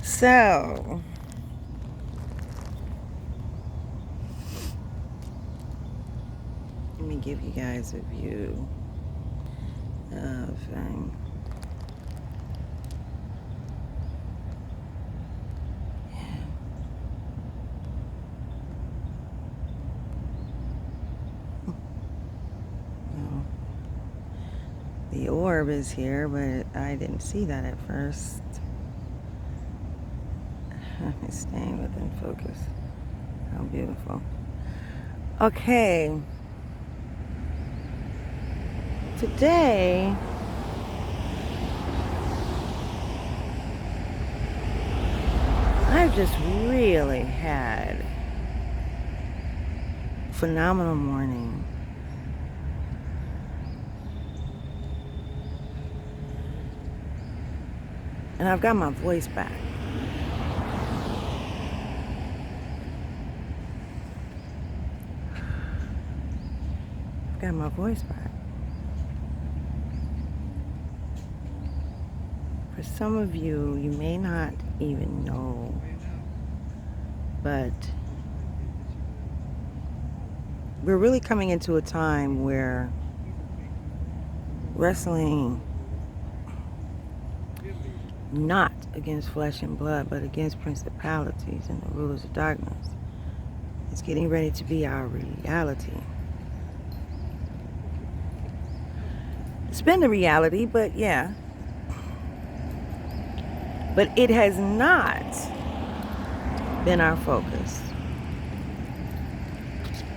So, let me give you guys a view of the orb is here, but I didn't see that at first. It's staying within focus. How beautiful. Okay. Today, I've just really had a phenomenal morning. And I've got my voice back. I've got my voice back. For some of you, you may not even know, but we're really coming into a time where wrestling not against flesh and blood, but against principalities and the rulers of darkness. It's getting ready to be our reality. It's been the reality, but yeah. But it has not been our focus.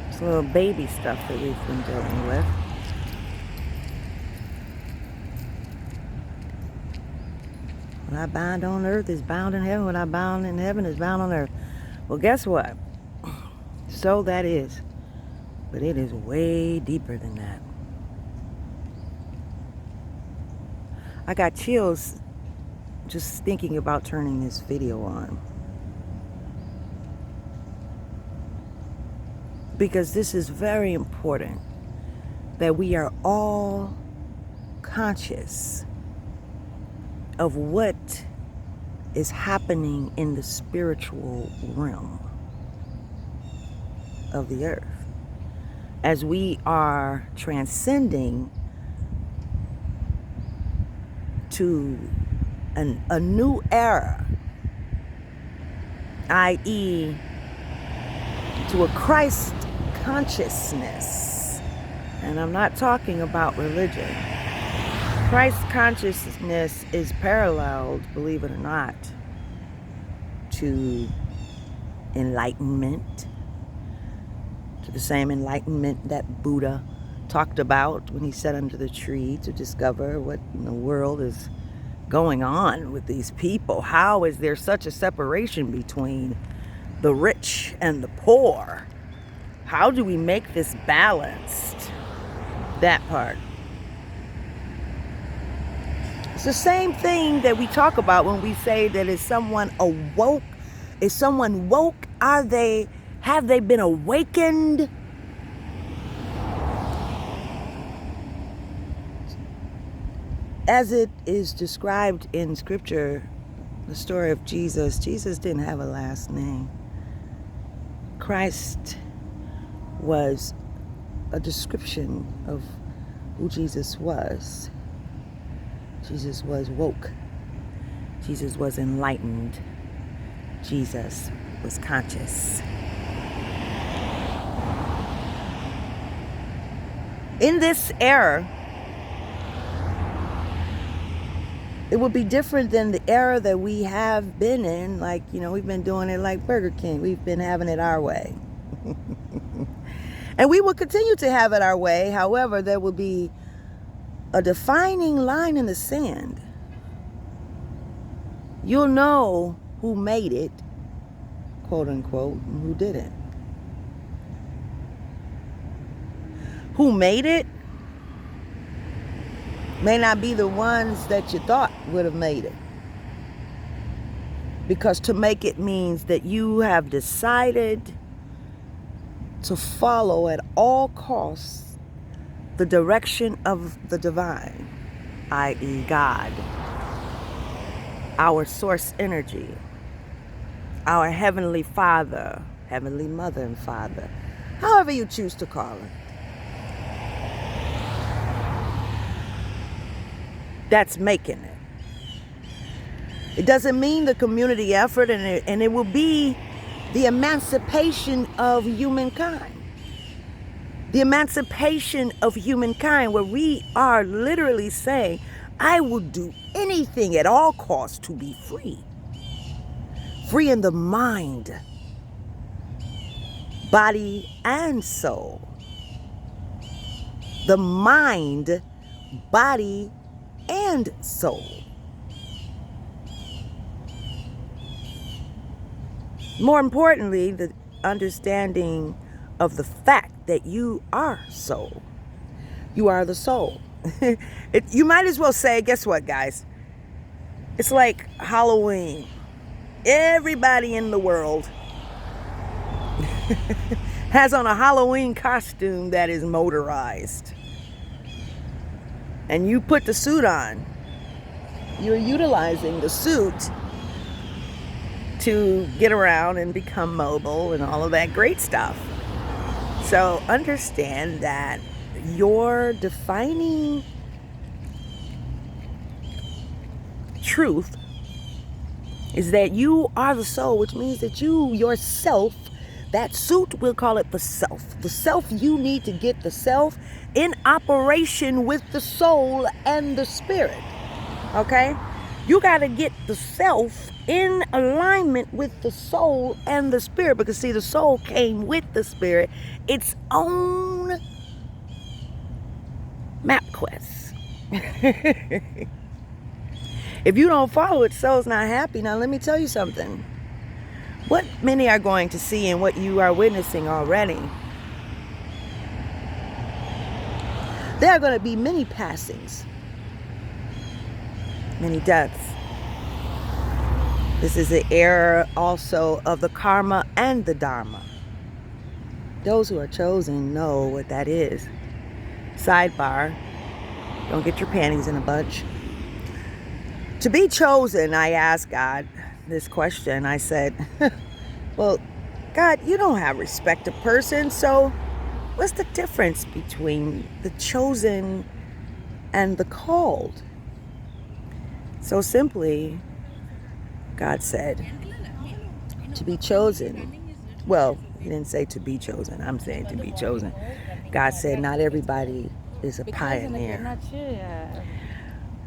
It's little baby stuff that we've been dealing with. What I bind on earth is bound in heaven. What I bound in heaven is bound on earth. Well, guess what? So that is. But it is way deeper than that. I got chills just thinking about turning this video on. Because this is very important that we are all conscious of what is happening in the spiritual realm of the earth. As we are transcending to a new era, i.e., to a Christ consciousness. And I'm not talking about religion. Christ consciousness is paralleled, believe it or not, to enlightenment, to the same enlightenment that Buddha talked about when he sat under the tree to discover what in the world is going on with these people. How is there such a separation between the rich and the poor? How do we make this balanced? That part. It's the same thing that we talk about when we say that is someone awoke? Is someone woke? Have they been awakened? As it is described in scripture, the story of Jesus, Jesus didn't have a last name. Christ was a description of who Jesus was. Jesus was woke. Jesus was enlightened. Jesus was conscious. In this era, it would be different than the era that we have been in. Like, we've been doing it like Burger King. We've been having it our way. And we will continue to have it our way. However, there will be a defining line in the sand. You'll know who made it, quote unquote, and who didn't. Who made it may not be the ones that you thought would have made it. Because to make it means that you have decided to follow at all costs the direction of the divine, i.e. God. our source energy, our Heavenly Father, Heavenly Mother and Father, however you choose to call it. That's making it. It doesn't mean the community effort, and it will be the emancipation of humankind. The emancipation of humankind, where we are literally saying, I will do anything at all costs to be free. Free in the mind, body, and soul. The mind, body, and soul. More importantly, the understanding of the fact that you are soul. You are the soul. You might as well say, guess what, guys? It's like Halloween. Everybody in the world has on a Halloween costume that is motorized. And you put the suit on. You're utilizing the suit to get around and become mobile and all of that great stuff. So understand that your defining truth is that you are the soul, which means that you yourself, that suit, we'll call it the self. The self, you need to get the self in operation with the soul and the spirit. Okay? You got to get the self in alignment with the soul and the spirit, because see, the soul came with the spirit, its own map quest. If you don't follow it, soul's not happy. Now let me tell you something. What many are going to see and what you are witnessing already, there are going to be many passings, many deaths. This is the era also of the karma and the dharma. Those who are chosen know what that is. Sidebar, don't get your panties in a bunch. To be chosen, I asked God this question. I said, well, God, you don't have respect of person, so what's the difference between the chosen and the called? So simply, God said, to be chosen. Well, he didn't say to be chosen. I'm saying to be chosen. God said not everybody is a pioneer.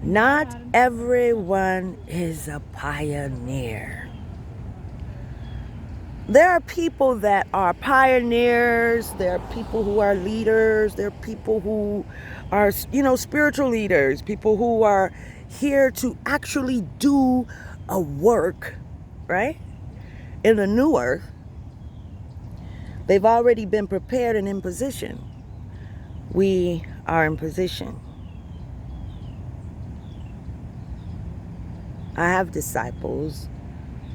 Not everyone is a pioneer. There are people that are pioneers. There are people who are leaders. There are people who are, spiritual leaders. People who are here to actually do a work, right? In the new earth. They've already been prepared and in position. We are in position. I have disciples.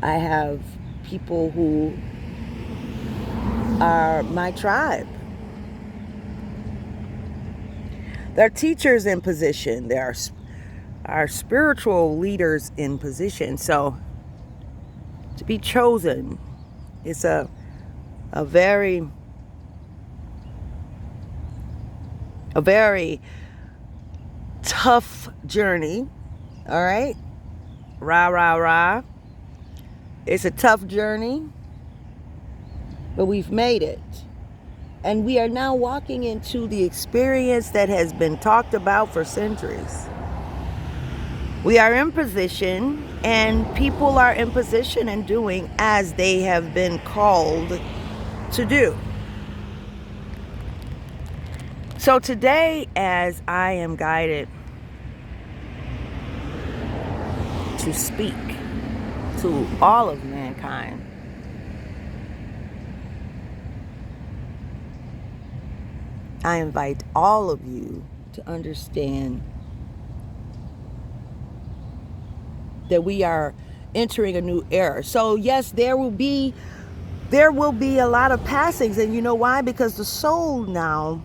I have people who are my tribe. There are teachers in position. There are spiritual leaders in position. So to be chosen is a very tough journey. All right? Rah, rah, rah. It's a tough journey, but we've made it. And we are now walking into the experience that has been talked about for centuries. We are in position, and people are in position and doing as they have been called to do. So today, as I am guided to speak to all of mankind, I invite all of you to understand that we are entering a new era. So yes, there will be a lot of passings, and you know why? Because the soul now,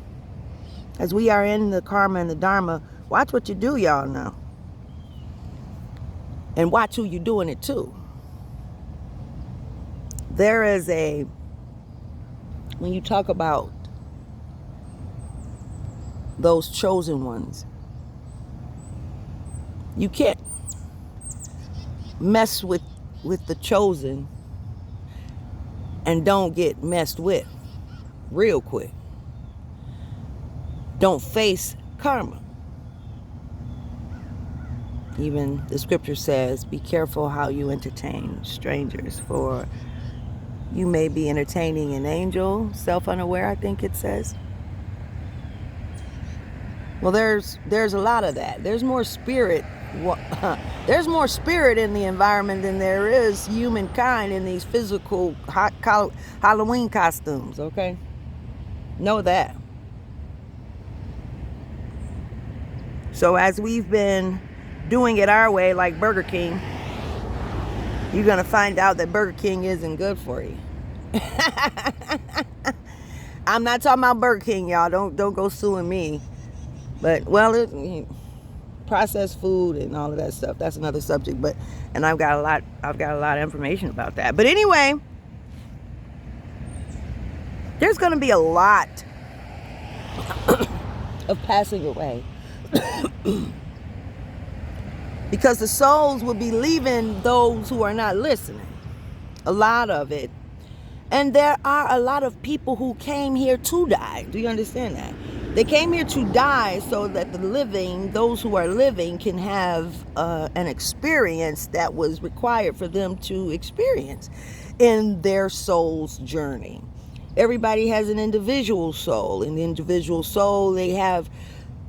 as we are in the karma and the dharma, watch what you do, y'all now. And watch who you're doing it to. There is when you talk about those chosen ones, you can't mess with the chosen and don't get messed with real quick. Don't face karma. Even the scripture says, be careful how you entertain strangers, for you may be entertaining an angel, self-unaware, I think it says. Well, there's a lot of that. There's more spirit. There's more spirit in the environment than there is humankind in these physical Halloween costumes, okay? Know that. So as we've been doing it our way, like Burger King, you're going to find out that Burger King isn't good for you. I'm not talking about Burger King, y'all. Don't go suing me. But, well, processed food and all of that stuff, that's another subject. But, and I've got a lot of information about that. But anyway, there's going to be a lot of passing away. Because the souls will be leaving those who are not listening. A lot of it. And there are a lot of people who came here to die. Do you understand that? They came here to die so that the living, those who are living, can have an experience that was required for them to experience in their soul's journey. Everybody has an individual soul. In the individual soul, they have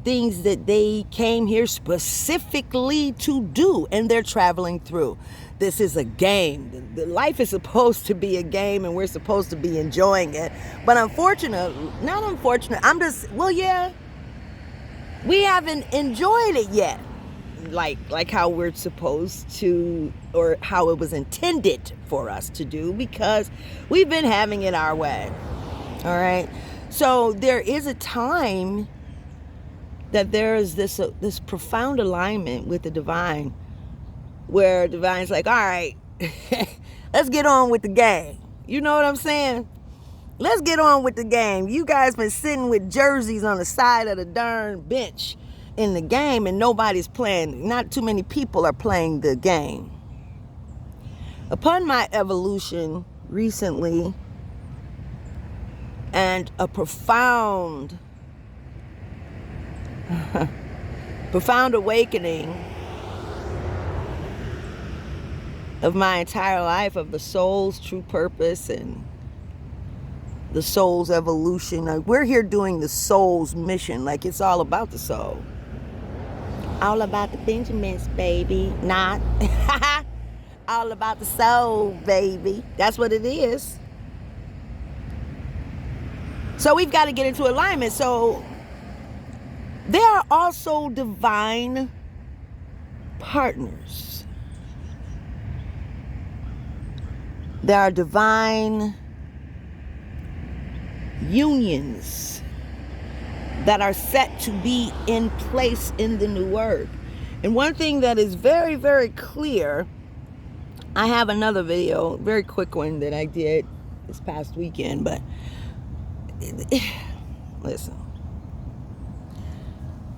things that they came here specifically to do, and they're traveling through. This is a game. The life is supposed to be a game, and we're supposed to be enjoying it. But yeah, we haven't enjoyed it yet. Like how we're supposed to, or how it was intended for us to do, because we've been having it our way. All right. So there is a time that there is this profound alignment with the divine, where divine's like, all right, let's get on with the game. You know what I'm saying? Let's get on with the game. You guys been sitting with jerseys on the side of the darn bench in the game, and nobody's playing. Not too many people are playing the game. Upon my evolution recently, and a profound awakening of my entire life, of the soul's true purpose and the soul's evolution. Like, we're here doing the soul's mission. Like, it's all about the soul. All about the Benjamins, baby. Not. All about the soul, baby. That's what it is. So we've got to get into alignment. So there are also divine partners. There are divine unions that are set to be in place in the new earth. And one thing that is very, very clear, I have another video, very quick one that I did this past weekend, but listen,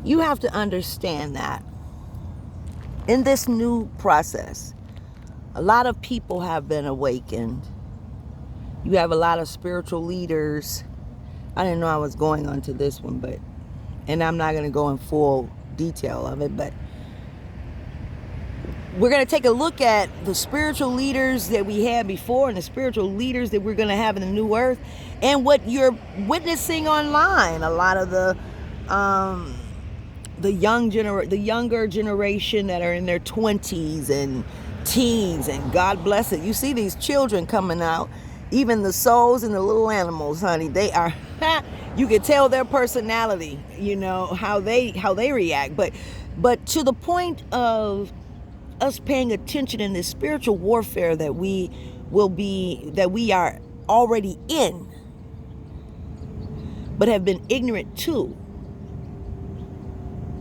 you have to understand that in this new process, a lot of people have been awakened. You have a lot of spiritual leaders. I didn't know I was going on to this one, and I'm not going to go in full detail of it, but we're going to take a look at the spiritual leaders that we had before and the spiritual leaders that we're going to have in the new earth, and what you're witnessing online. A lot of the younger generation that are in their 20s and teens, and God bless it. You see these children coming out, even the souls and the little animals, honey. They are, you can tell their personality, you know, how they react. But to the point of us paying attention in this spiritual warfare that we are already in, but have been ignorant to.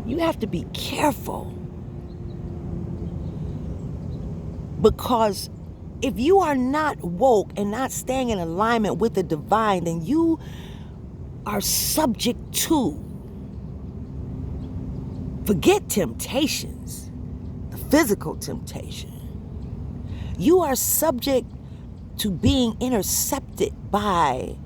You have to be careful. Because if you are not woke and not staying in alignment with the divine, then you are subject to, forget temptations, the physical temptation. You are subject to being intercepted by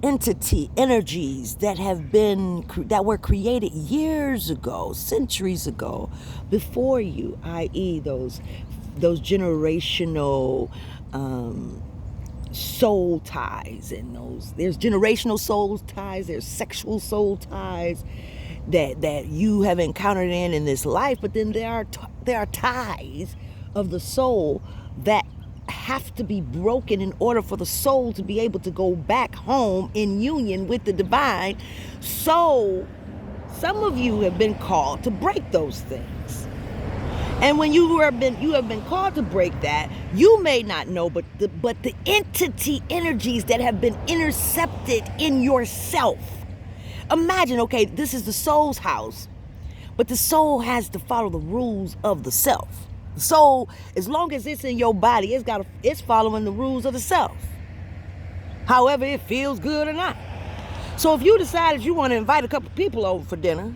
energies that were created years ago, centuries ago, before you, i.e. those generational soul ties, and there's generational soul ties, there's sexual soul ties that you have encountered in this life, but then there are ties of the soul that have to be broken in order for the soul to be able to go back home in union with the divine. So some of you have been called to break those things. And when you have been called to break that, you may not know, but the entity energies that have been intercepted in yourself. Imagine, okay, this is the soul's house, but the soul has to follow the rules of the self. So as long as it's in your body, it's following the rules of the self, however it feels good or not. So if you decided you want to invite a couple people over for dinner,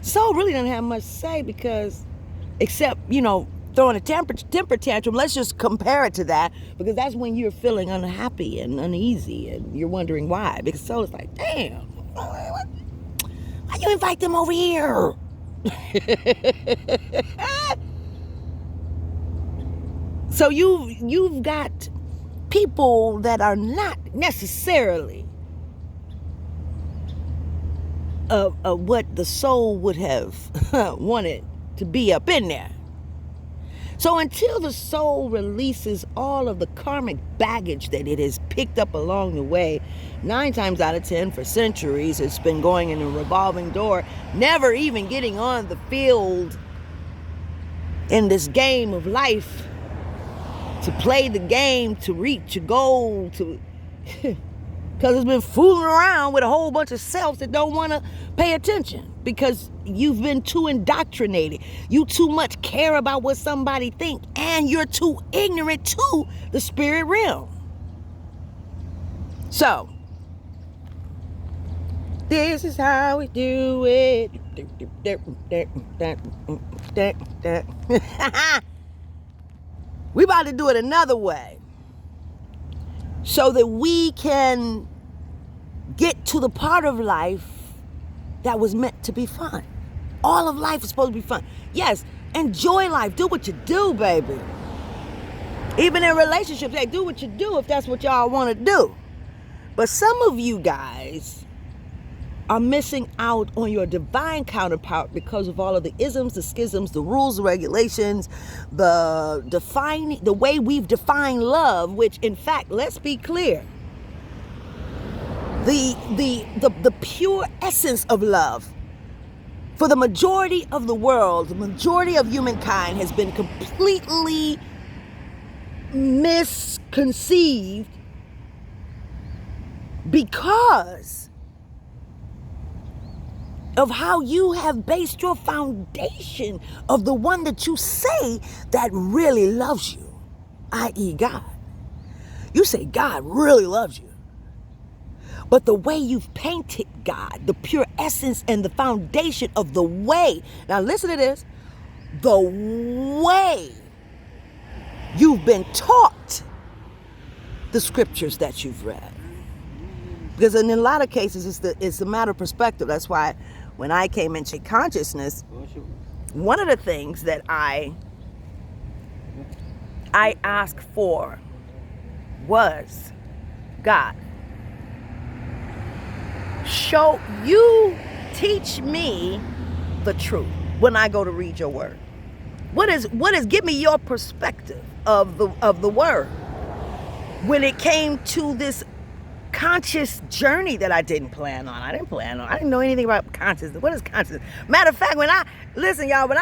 the soul really doesn't have much to say, because except, throwing a temper tantrum. Let's just compare it to that, because that's when you're feeling unhappy and uneasy and you're wondering why. Because the soul is like, damn, why you invite them over here? So you've got people that are not necessarily what the soul would have wanted to be up in there. So until the soul releases all of the karmic baggage that it has picked up along the way, 9 times out of 10 for centuries, it's been going in a revolving door, never even getting on the field in this game of life, to play the game, to reach a goal, because it's been fooling around with a whole bunch of selves that don't want to pay attention, because you've been too indoctrinated. You too much care about what somebody think, and you're too ignorant to the spirit realm. So this is how we do it. We about to do it another way, so that we can get to the part of life that was meant to be fun. All of life is supposed to be fun. Yes, enjoy life. Do what you do, baby. Even in relationships, hey, do what you do if that's what y'all want to do. But some of you guys are missing out on your divine counterpart because of all of the isms, the schisms, the rules, the regulations, the way we've defined love, which in fact, let's be clear, the pure essence of love for the majority of the world, the majority of humankind has been completely misconceived, because of how you have based your foundation of the one that you say that really loves you, i.e. God. You say God really loves you. But the way you've painted God, the pure essence and the foundation of the way, now listen to this, the way you've been taught the scriptures that you've read. Because in a lot of cases, it's a matter of perspective. That's why when I came into consciousness, one of the things that I asked for was, God, teach me the truth when I go to read your word. Give me your perspective of the word when it came to this conscious journey that I didn't plan on. I didn't know anything about consciousness. What is consciousness? Matter of fact, when I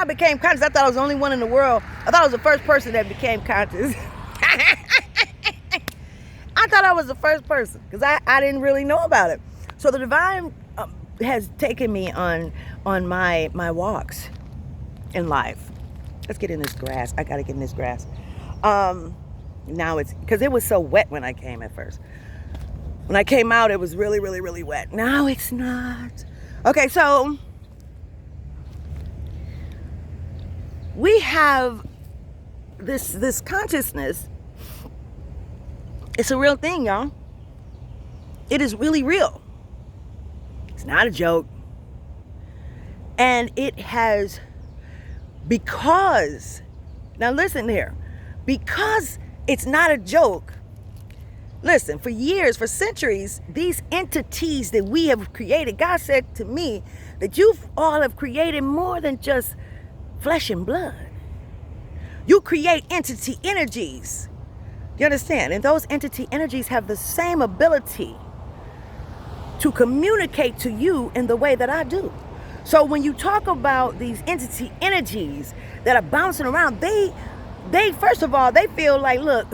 became conscious, I thought I was the only one in the world. I thought I was the first person that became conscious. I thought I was the first person, because I didn't really know about it. So the divine has taken me on my walks in life. Let's get in this grass. I gotta get in this grass. Now it's, because it was so wet when I came at first. When I came out, it was really, really, really wet. Now it's not. Okay, so we have this consciousness. It's a real thing, y'all. It is really real. It's not a joke. And it has, because, now listen here, because it's not a joke. Listen, for years, for centuries, these entities that we have created, God said to me that you all have created more than just flesh and blood. You create entity energies. You understand? And those entity energies have the same ability to communicate to you in the way that I do. So when you talk about these entity energies that are bouncing around, they first of all, they feel like, look,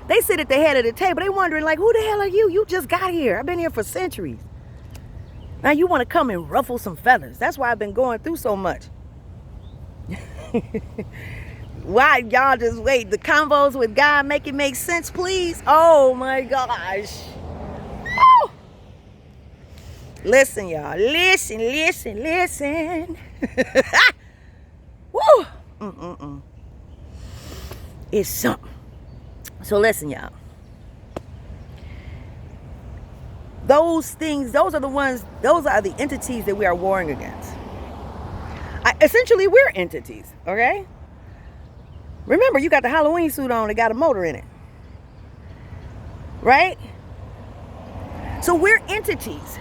they sit at the head of the table. They wondering like, who the hell are you? You just got here. I've been here for centuries. Now you want to come and ruffle some feathers. That's why I've been going through so much. Why y'all just wait? The convos with God make it make sense, please. Oh my gosh. Woo! Listen, y'all. Listen. Woo! It's something. So listen, y'all. Those things, those are the entities that we are warring against. Essentially, we're entities, okay? Remember, you got the Halloween suit on that got a motor in it. Right? So we're entities.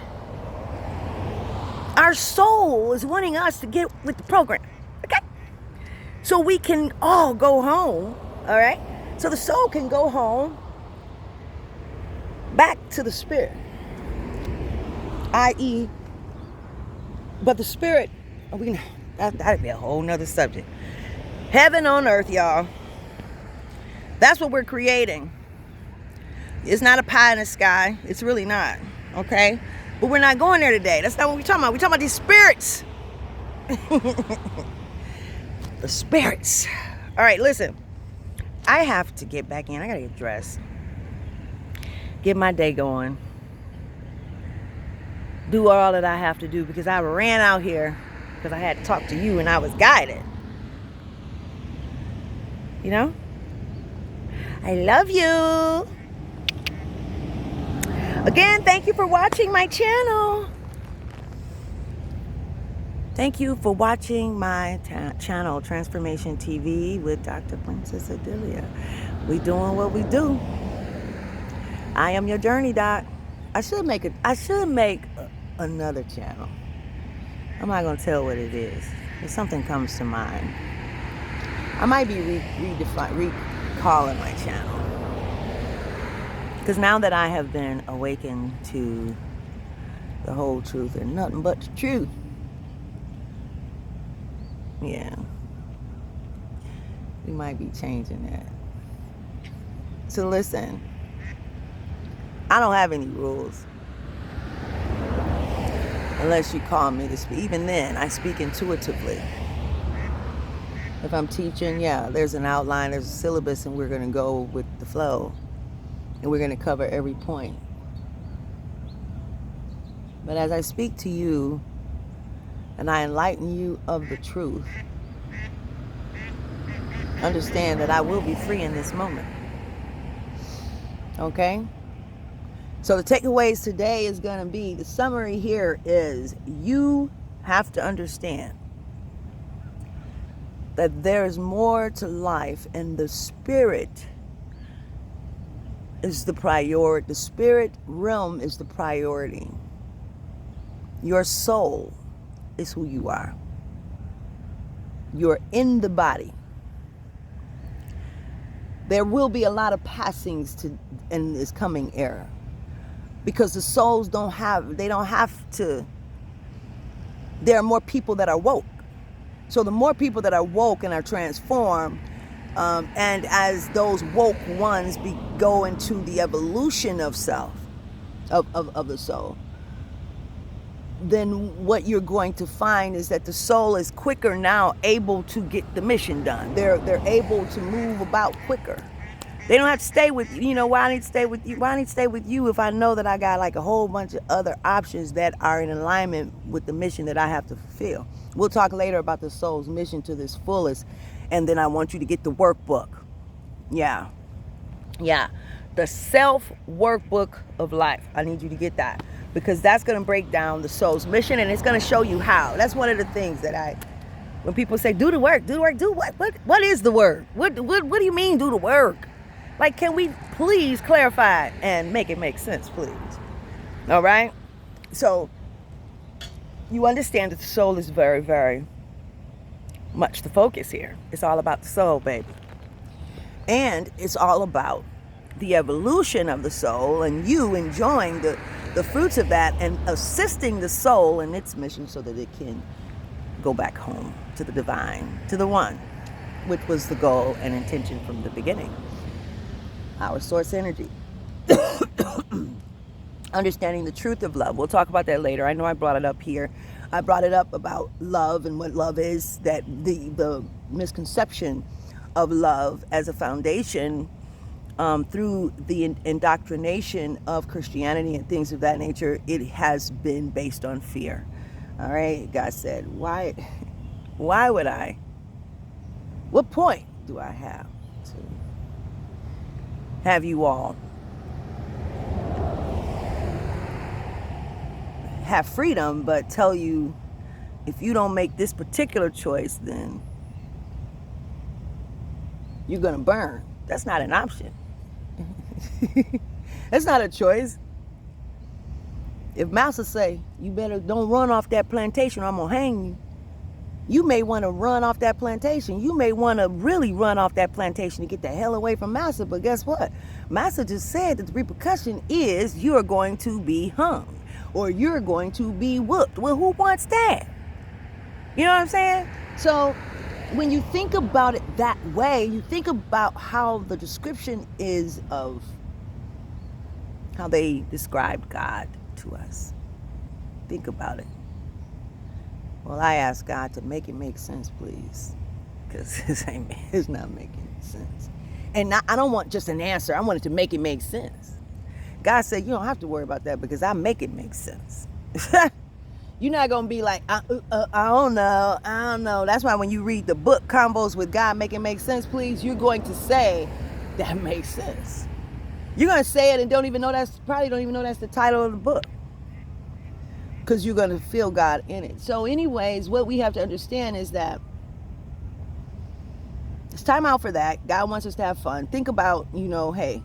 Our soul is wanting us to get with the program. Okay? So we can all go home. All right? So the soul can go home back to the spirit. I.e., but the spirit, that'd be a whole nother subject. Heaven on earth, y'all. That's what we're creating. It's not a pie in the sky. It's really not. Okay? But we're not going there today. That's not what we're talking about. We're talking about these spirits. The spirits. All right, listen. I have to get back in. I got to get dressed. Get my day going. Do all that I have to do because I ran out here because I had to talk to you and I was guided. You know? I love you. Again, thank you for watching my channel. Thank you for watching my channel, Transformation TV with Dr. Princess-Odilia. We doing what we do. I am your journey doc. I should make another channel. I'm not gonna tell what it is. If something comes to mind, I might be recalling my channel. Because now that I have been awakened to the whole truth and nothing but the truth, yeah, we might be changing that. So listen, I don't have any rules. Unless you call me to speak. Even then, I speak intuitively. If I'm teaching, yeah, there's an outline, there's a syllabus, and we're going to go with the flow. And we're going to cover every point. But as I speak to you, and I enlighten you of the truth, understand that I will be free in this moment. Okay? So the takeaways today is going to be, the summary here is, you have to understand that there's more to life, and the spirit is the priority. The spirit realm is the priority. Your soul is who you are. You're in the body. There will be a lot of passings in this coming era. Because the souls don't have to, there are more people that are woke. So the more people that are woke and are transformed, and as those woke ones go into the evolution of self, of the soul, then what you're going to find is that the soul is quicker now able to get the mission done. They're able to move about quicker. They don't have to stay with you. You know why I need to stay with you? Why I need to stay with you if I know that I got like a whole bunch of other options that are in alignment with the mission that I have to fulfill. We'll talk later about the soul's mission to this fullest. And then I want you to get the workbook. Yeah. Yeah. The self workbook of life. I need you to get that. Because that's going to break down the soul's mission, and it's going to show you how. That's one of the things that when people say, do the work, do what? What is the work? What do you mean, do the work? Like, can we please clarify and make it make sense, please? All right? So, you understand that the soul is very, very much the focus here. It's all about the soul, baby. And it's all about the evolution of the soul and you enjoying the fruits of that and assisting the soul in its mission so that it can go back home to the divine, to the one, which was the goal and intention from the beginning. Our source energy. Understanding the truth of love. We'll talk about that later. I know I brought it up here. I brought it up about love and what love is, that the misconception of love as a foundation through the indoctrination of Christianity and things of that nature, it has been based on fear. All right? God said, why would I? What point do I have to have you all have freedom, but tell you if you don't make this particular choice, then you're going to burn? That's not an option. That's not a choice. If Master say, you better don't run off that plantation or I'm going to hang you, you may want to run off that plantation. You may want to really run off that plantation to get the hell away from Master. But guess what? Master just said that the repercussion is you're going to be hung or you're going to be whooped. Well, who wants that? You know what I'm saying? So when you think about it that way, you think about how the description is of how they described God to us. Think about it. Well, I asked God to make it make sense, please, because it's not making sense. And I don't want just an answer. I want it to make it make sense. God said, you don't have to worry about that because I make it make sense. You're not going to be like, I don't know. That's why when you read the book, Combos with God, Make It Make Sense, Please, you're going to say, that makes sense. You're going to say it and probably don't even know that's the title of the book. Because you're going to feel God in it. So anyways, what we have to understand is that it's time out for that. God wants us to have fun. Think about, hey,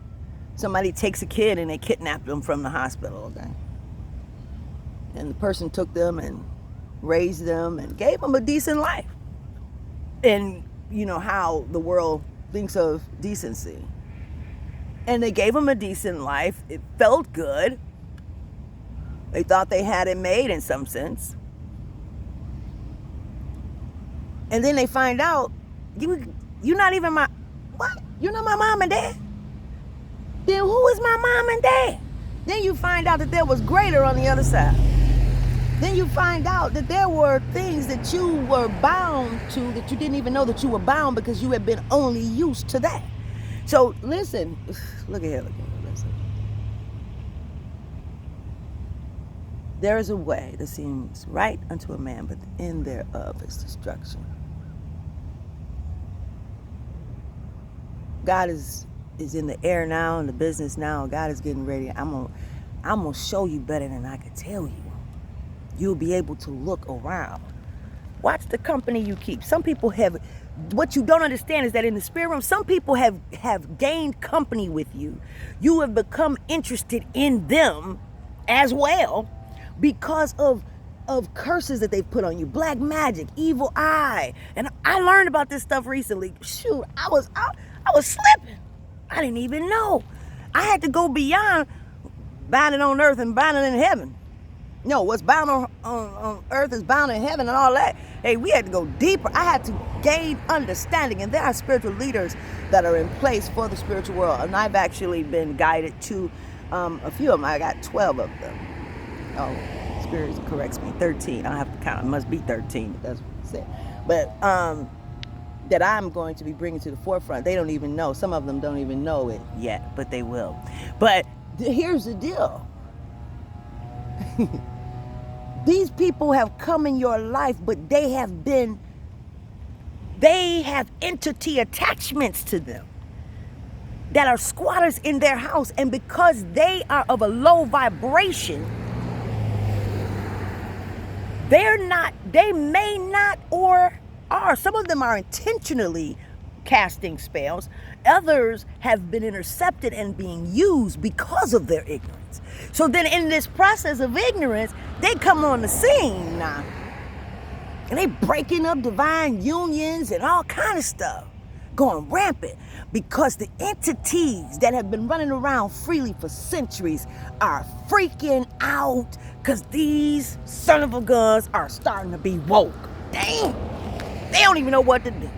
somebody takes a kid and they kidnap them from the hospital, okay? And the person took them and raised them and gave them a decent life. And you know how the world thinks of decency. And they gave them a decent life. It felt good. They thought they had it made in some sense. And then they find out, you're not even you're not my mom and dad? Then who is my mom and dad? Then you find out that there was greater on the other side. Then you find out that there were things that you were bound to that you didn't even know that you were bound because you had been only used to that. So listen, look at here, listen. There is a way that seems right unto a man, but the end thereof is destruction. God is in the air now, in the business now. God is getting ready. I'm gonna show you better than I could tell you. You'll be able to look around. Watch the company you keep. Some people have, what you don't understand is that in the spirit realm, some people have gained company with you. You have become interested in them as well because of curses that they've put on you. Black magic, evil eye. And I learned about this stuff recently. Shoot, I was slipping. I didn't even know. I had to go beyond bound it on earth and bound it in heaven. No, what's bound on earth is bound in heaven and all that. Hey, we had to go deeper. I had to gain understanding. And there are spiritual leaders that are in place for the spiritual world. And I've actually been guided to a few of them. I got 12 of them. Oh, Spirit corrects me, 13. I don't have to count. It must be 13, but that's what it said. But that I'm going to be bringing to the forefront. They don't even know. Some of them don't even know it yet, but they will. But here's the deal. These people have come in your life, but they have entity attachments to them that are squatters in their house. And because they are of a low vibration, they may not or are. Some of them are intentionally casting spells. Others have been intercepted and being used because of their ignorance. So then in this process of ignorance, they come on the scene now. And they breaking up divine unions and all kind of stuff. Going rampant. Because the entities that have been running around freely for centuries are freaking out. Because these son of a guns are starting to be woke. Dang. They don't even know what to do.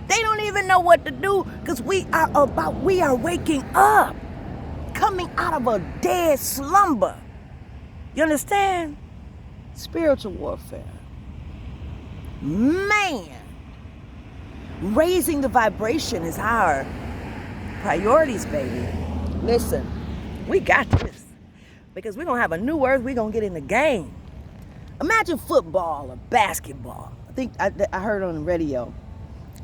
They don't even know what to do because we are waking up, coming out of a dead slumber. You understand? Spiritual warfare. Man, raising the vibration is our priorities, baby. Listen, we got this because we're going to have a new earth. We're going to get in the game. Imagine football or basketball. I think I heard on the radio.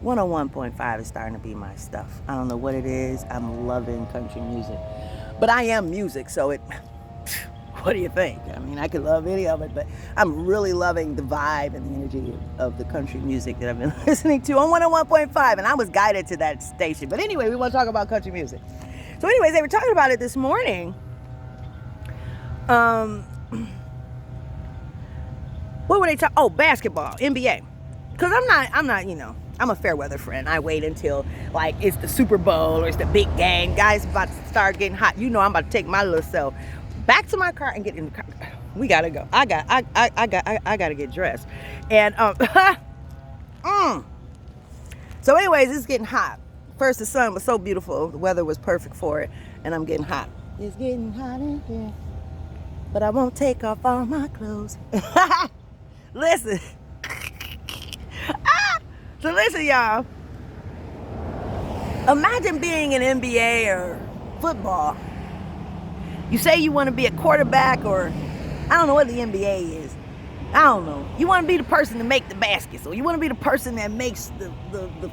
101.5 is starting to be my stuff. I don't know what it is. I'm loving country music. But I am music, so what do you think? I mean, I could love any of it, but I'm really loving the vibe and the energy of the country music that I've been listening to on 101.5, and I was guided to that station. But anyway, we want to talk about country music. So anyways, they were talking about it this morning. What were they talking? Oh, basketball, NBA. Because I'm not, I'm a fair weather friend. I wait until like it's the Super Bowl or it's the big game. Guys about to start getting hot. I'm about to take my little self back to my car and get in the car. We gotta go. I gotta get dressed. And so anyways, it's getting hot. First the sun was so beautiful, the weather was perfect for it, and I'm getting hot. It's getting hot in here, but I won't take off all my clothes. Listen. So listen, y'all. Imagine being in NBA or football. You say you want to be a quarterback, or I don't know what the NBA is. I don't know. You want to be the person to make the baskets, or you want to be the person that makes the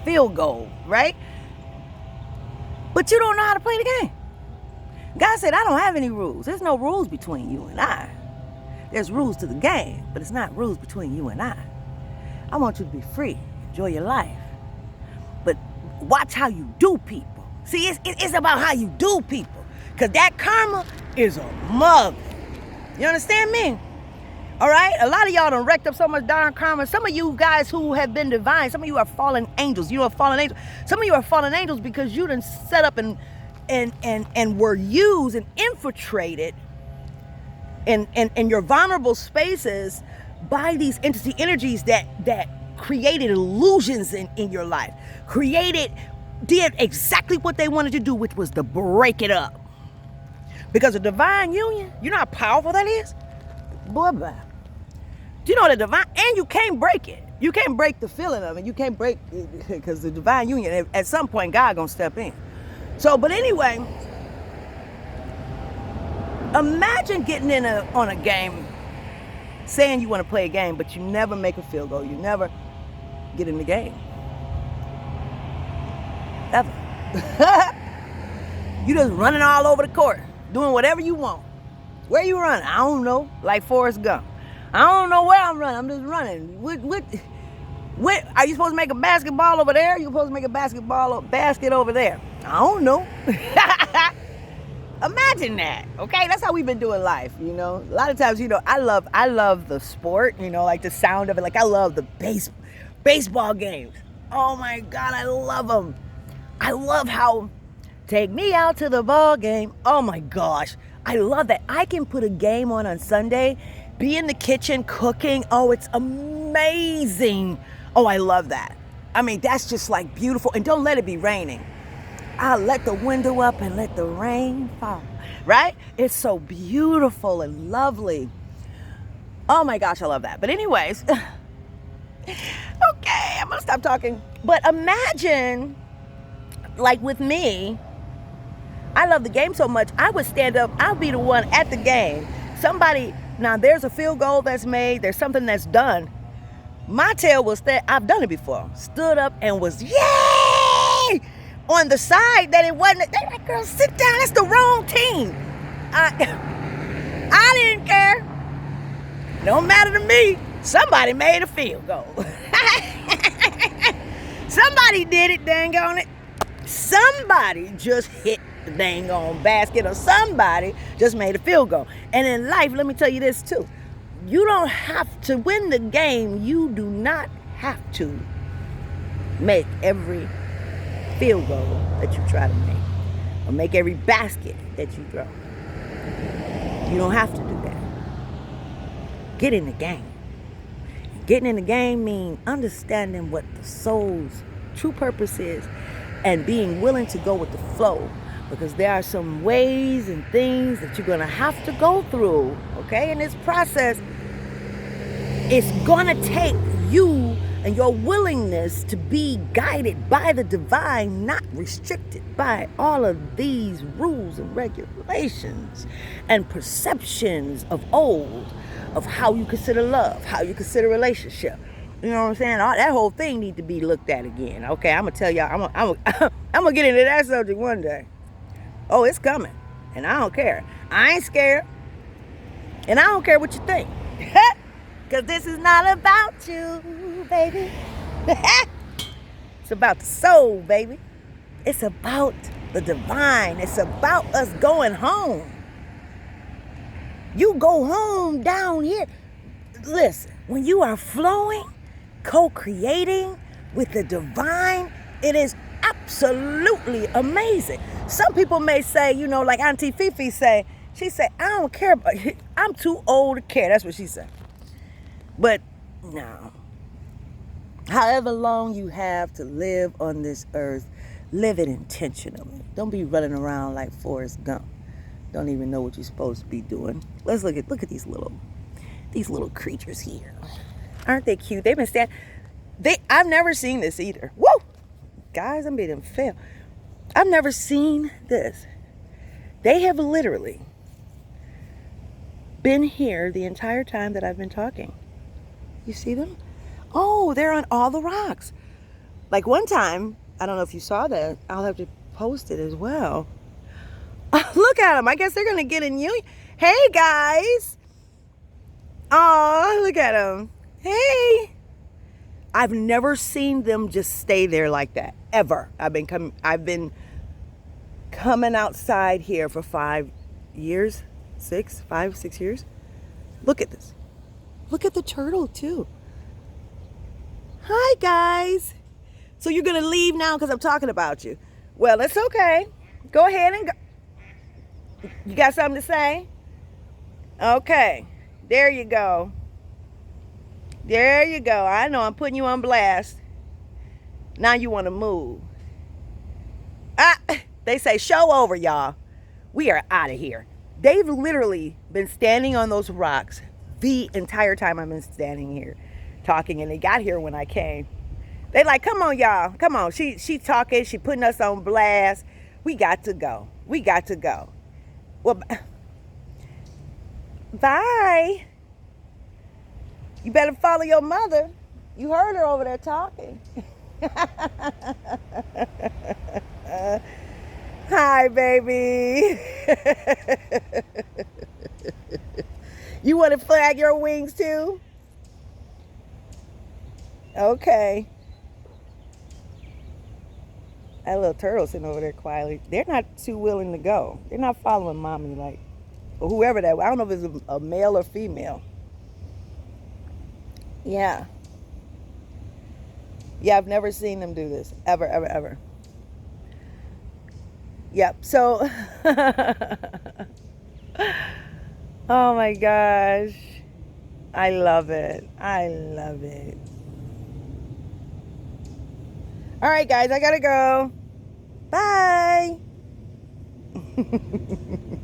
field goal, right? But you don't know how to play the game. God said, I don't have any rules. There's no rules between you and I. There's rules to the game, but it's not rules between you and I. I want you to be free. Enjoy your life. But watch how you do people. See, it's about how you do people. Because that karma is a mug. You understand me? All right? A lot of y'all done wrecked up so much darn karma. Some of you guys who have been divine, some of you are fallen angels. You are fallen angels. Some of you are fallen angels because you done set up and were used and infiltrated in your vulnerable spaces by these entity energies that created illusions in your life, did exactly what they wanted to do, which was to break it up. Because a divine union, you know how powerful that is? Boy, bye. Do you know the divine, and you can't break it. You can't break the feeling of it. You can't break, because the divine union, at some point, God gonna step in. So, but anyway, imagine getting on a game, saying you want to play a game, but you never make a field goal. You never get in the game. Ever. You just running all over the court, doing whatever you want. Where you running? I don't know. Like Forrest Gump. I don't know where I'm running. I'm just running. What? Are you supposed to make a basketball over there? Are you supposed to make a basket over there? I don't know. Imagine that, okay? That's how we've been doing life, A lot of times, I love the sport, like the sound of it. Like I love the baseball games. Oh my God, I love them. I love how, take me out to the ball game. Oh my gosh, I love that. I can put a game on Sunday, be in the kitchen cooking. Oh, it's amazing. Oh, I love that. I mean, that's just like beautiful. And don't let it be raining. I'll let the window up and let the rain fall, right? It's so beautiful and lovely. Oh my gosh, I love that. But anyways, okay, I'm I'm gonna stop talking. But imagine, like with me, I love the game so much, I would stand up, I'll be the one at the game. Somebody, now there's a field goal that's made, there's something that's done. My tail will stand, I've done it before, stood up and was, yay! On the side that it wasn't, they like, girl, sit down, that's the wrong team. I didn't care. Don't matter to me. Somebody made a field goal. Somebody did it, dang on it. Somebody just hit the dang on basket, or somebody just made a field goal. And in life, let me tell you this too. You don't have to win the game. You do not have to make every field goal that you try to make, or make every basket that you throw. You don't have to do that. Get in the game. Getting in the game means understanding what the soul's true purpose is and being willing to go with the flow, because there are some ways and things that you're going to have to go through, okay? In this process, it's going to take you and your willingness to be guided by the divine, not restricted by all of these rules and regulations and perceptions of old, of how you consider love, how you consider relationship. You know what I'm saying? All that whole thing need to be looked at again. Okay, I'm gonna tell y'all, I'm gonna get into that subject one day. Oh, it's coming, and I don't care. I ain't scared, and I don't care what you think, because this is not about you, baby. It's about the soul, baby. It's about the divine. It's about us going home. You go home down here. Listen, when you are flowing, co-creating with the divine, it is absolutely amazing. Some people may say, you know, like Auntie Fifi say, she said, I don't care about it. I'm too old to care. That's what she said. But no. However long you have to live on this earth, live it intentionally. Don't be running around like Forrest Gump. Don't even know what you're supposed to be doing. Let's look at these little creatures here. Aren't they cute? They've been standing. I've never seen this either. Woo! Guys, I'm being fail. I've never seen this. They have literally been here the entire time that I've been talking. You see them? Oh, they're on all the rocks. Like one time, I don't know if you saw that. I'll have to post it as well. Look at them. I guess they're going to get in union. Hey, guys. Oh, look at them. Hey. I've never seen them just stay there like that, ever. I've been coming outside here for 5 years, 6 years. Look at this. Look at the turtle, too. Hi, guys. So you're going to leave now because I'm talking about you. Well, that's okay. Go ahead and go. You got something to say? Okay. There you go. There you go. I know I'm putting you on blast. Now you want to move. They say show over, y'all. We are out of here. They've literally been standing on those rocks the entire time I've been standing here talking, and they got here when I came. They like, come on, y'all. Come on. She talking. She putting us on blast. We got to go. We got to go. Well, bye. You better follow your mother. You heard her over there talking. Hi, baby. You want to flag your wings too? Okay. That little turtle sitting over there quietly. They're not too willing to go. They're not following mommy, like, or whoever that was. I don't know if it's a male or female. Yeah. Yeah, I've never seen them do this. Ever, ever, ever. Yep. So, oh my gosh. I love it. I love it. All right, guys, I gotta go. Bye.